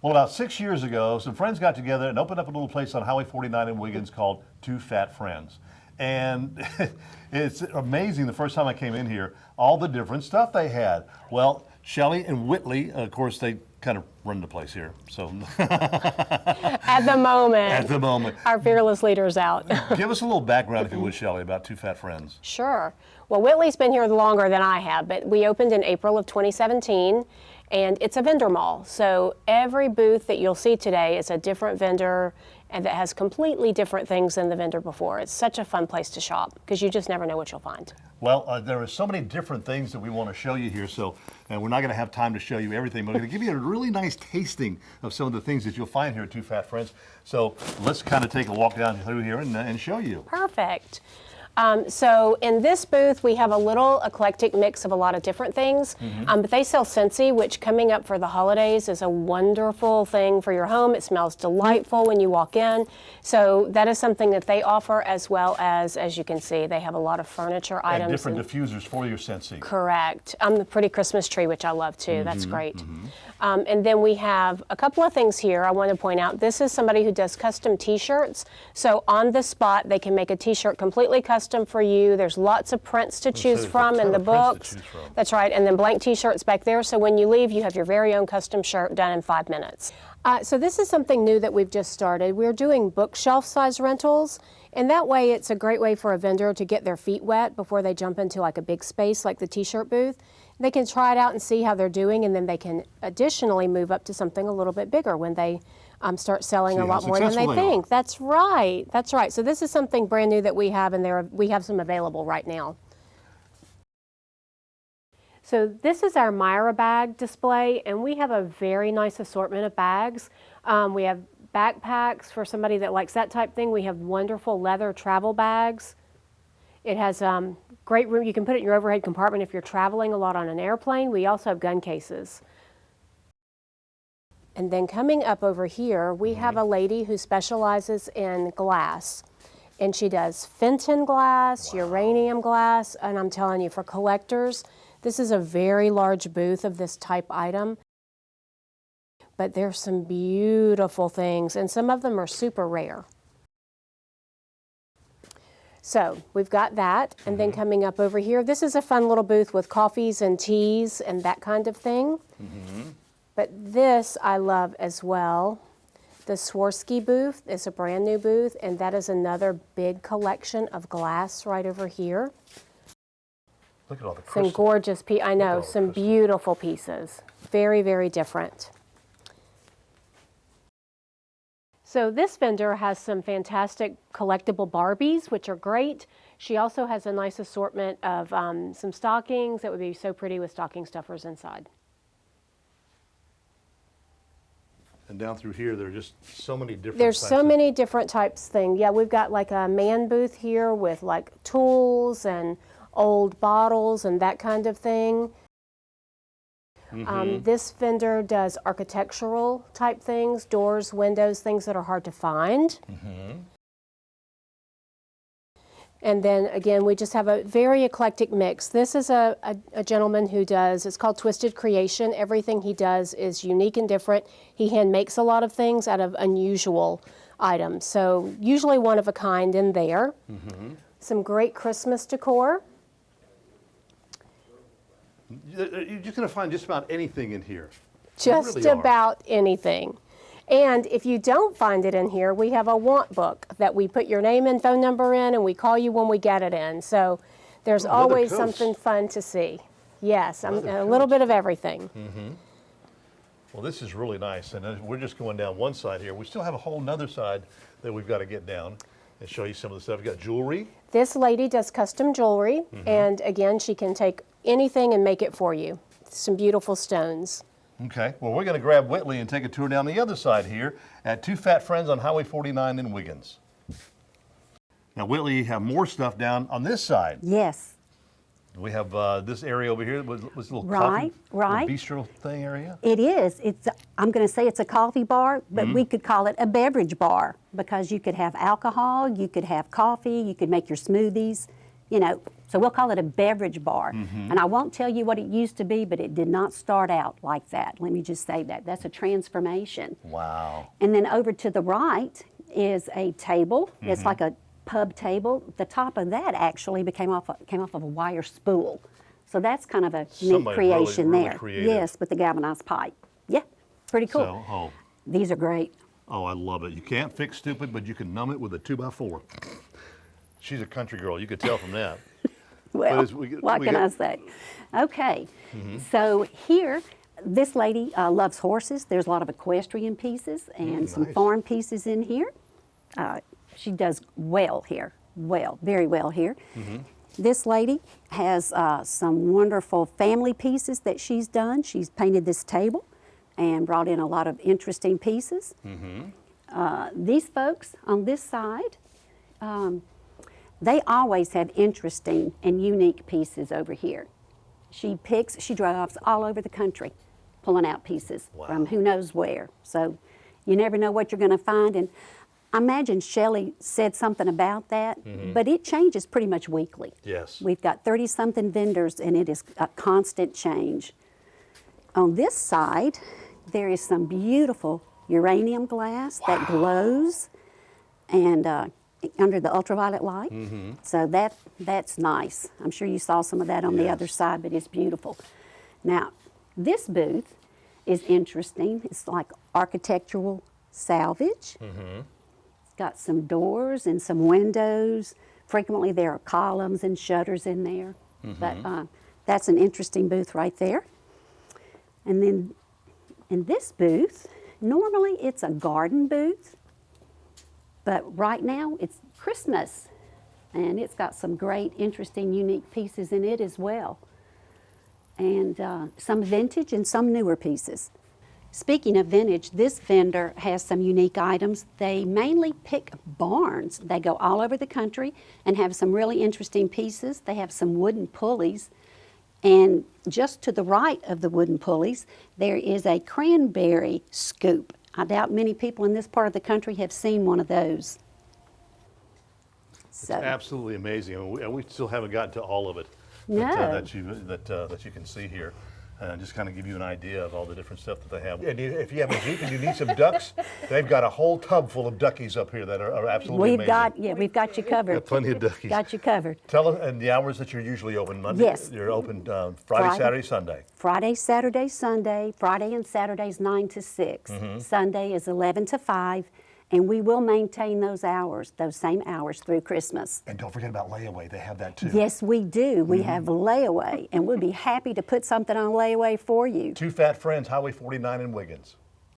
Well, about 6 years ago, some friends got together and opened up a little place on Highway 49 in Wiggins called Two Fat Friends. And it's amazing the first time I came in here, all the different stuff they had. Well, Shelley and Whitley, of course, they kind of run the place here. So At the moment. At the moment. Our fearless leader's out. Give us a little background, if you would, Shelley, about Two Fat Friends. Sure. Well, Whitley's been here longer than I have, but we opened in April of 2017, and it's a vendor mall. So every booth that you'll see today is a different vendor and that has completely different things than the vendor before. It's such a fun place to shop because you just never know what you'll find. Well, there are so many different things that we want to show you here, and we're not going to have time to show you everything, but we're going to give you a really nice tasting of some of the things that you'll find here at Two Fat Friends. So let's kind of take a walk down through here and show you. Perfect. So in this booth, we have a little eclectic mix of a lot of different things, but they sell Scentsy, which coming up for the holidays is a wonderful thing for your home. It smells delightful when you walk in. So that is something that they offer, as well as you can see, they have a lot of furniture items. And different diffusers for your Scentsy. Correct. The pretty Christmas tree, which I love too. That's great. And then we have a couple of things here I want to point out. This is somebody who does custom t-shirts. So on the spot, they can make a t-shirt completely custom for you. There's lots of prints to choose from in the books. That's right. And then blank t-shirts back there. So when you leave, you have your very own custom shirt done in 5 minutes. So this is something new that we've just started. We're doing bookshelf size rentals. And that way, it's a great way for a vendor to get their feet wet before they jump into like a big space like the t-shirt booth. They can try it out and see how they're doing, and then they can additionally move up to something a little bit bigger when they start selling a lot more than they think. That's right. That's right. So this is something brand new that we have, and we have some available right now. So this is our Myra bag display, and we have a very nice assortment of bags. We have backpacks for somebody that likes that type thing. We have wonderful leather travel bags. It has great room. You can put it in your overhead compartment if you're traveling a lot on an airplane. We also have gun cases. And then coming up over here, we have a lady who specializes in glass. And she does Fenton glass, uranium glass, and I'm telling you, for collectors, this is a very large booth of this type item. But there's some beautiful things, and some of them are super rare. So we've got that, and then coming up over here, this is a fun little booth with coffees and teas and that kind of thing. But this I love as well. The Swarovski booth is a brand new booth, and that is another big collection of glass right over here. Look at all the crystal. Some gorgeous pieces. I know, some beautiful pieces. Very, very different. So this vendor has some fantastic collectible Barbies, which are great. She also has a nice assortment of some stockings that would be so pretty with stocking stuffers inside. And down through here, there are just so many different There's so many different types of things. Yeah, we've got like a man booth here with like tools and old bottles and that kind of thing. This vendor does architectural type things, doors, windows, things that are hard to find. And then again, we just have a very eclectic mix. This is a gentleman who does, it's called Twisted Creation. Everything he does is unique and different. He hand makes a lot of things out of unusual items. So usually one of a kind in there. Some great Christmas decor. You're just going to find just about anything in here. Just really about anything. And if you don't find it in here, we have a want book that we put your name and phone number in, and we call you when we get it in. So there's always something fun to see. Yes, a little bit of everything. Well, this is really nice, and we're just going down one side here. We still have a whole nother side that we've got to get down and show you some of the stuff. We've got jewelry. This lady does custom jewelry, and again, she can take anything and make it for you. Some beautiful stones. Okay, well, we're going to grab Whitley and take a tour down the other side here at Two Fat Friends on Highway 49 in Wiggins. Now, Whitley, you have more stuff down on this side. Yes. We have this area over here was a little Right, coffee, right. little bistro thing area. It is. I'm going to say it's a coffee bar, but we could call it a beverage bar because you could have alcohol, you could have coffee, you could make your smoothies. you know, so we'll call it a beverage bar. And I won't tell you what it used to be, but it did not start out like that. Let me just say that. That's a transformation. Wow. And then over to the right is a table. It's like a pub table. The top of that actually came off of a wire spool. So that's kind of a neat Somebody creation really there. creative. Yes, with the galvanized pipe. Yeah, pretty cool. So, These are great. I love it. You can't fix stupid, but you can numb it with a 2x4. She's a country girl. You could tell from that. Well, as what can I say? Okay, so here, this lady loves horses. There's a lot of equestrian pieces and some nice. farm pieces in here. She does well here, very well here. This lady has some wonderful family pieces that she's done. She's painted this table and brought in a lot of interesting pieces. These folks on this side, they always have interesting and unique pieces over here. She drives all over the country pulling out pieces from who knows where. So you never know what you're going to find. And I imagine Shelley said something about that, but it changes pretty much weekly. Yes. We've got 30-something vendors, and it is a constant change. On this side, there is some beautiful uranium glass that glows and under the ultraviolet light. So that's nice. I'm sure you saw some of that on the other side, but it's beautiful. Now, this booth is interesting. It's like architectural salvage. It's got some doors and some windows. Frequently there are columns and shutters in there. But that's an interesting booth right there. And then in this booth, normally it's a garden booth, but right now it's Christmas, and it's got some great, interesting, unique pieces in it as well, and some vintage and some newer pieces. Speaking of vintage, this vendor has some unique items. They mainly pick barns. They go all over the country and have some really interesting pieces. They have some wooden pulleys. And just to the right of the wooden pulleys, there is a cranberry scoop. I doubt many people in this part of the country have seen one of those. It's absolutely amazing, and we still haven't gotten to all of it that you can see here. Just kind of give you an idea of all the different stuff that they have. And if you have a Jeep and you need some ducks, they've got a whole tub full of duckies up here that are absolutely amazing. We've got you covered. Got plenty of duckies. Got you covered. Tell us, and the hours that you're usually open. Monday, Yes. You're open Friday, Saturday, Sunday. Friday, Saturday, Sunday. Friday and Saturday's 9 to 6. Sunday is 11 to 5. And we will maintain those hours, those same hours through Christmas. And don't forget about layaway. They have that too. Yes, we do. We have layaway, and we'll be happy to put something on layaway for you. Two Fat Friends, Highway 49 in Wiggins.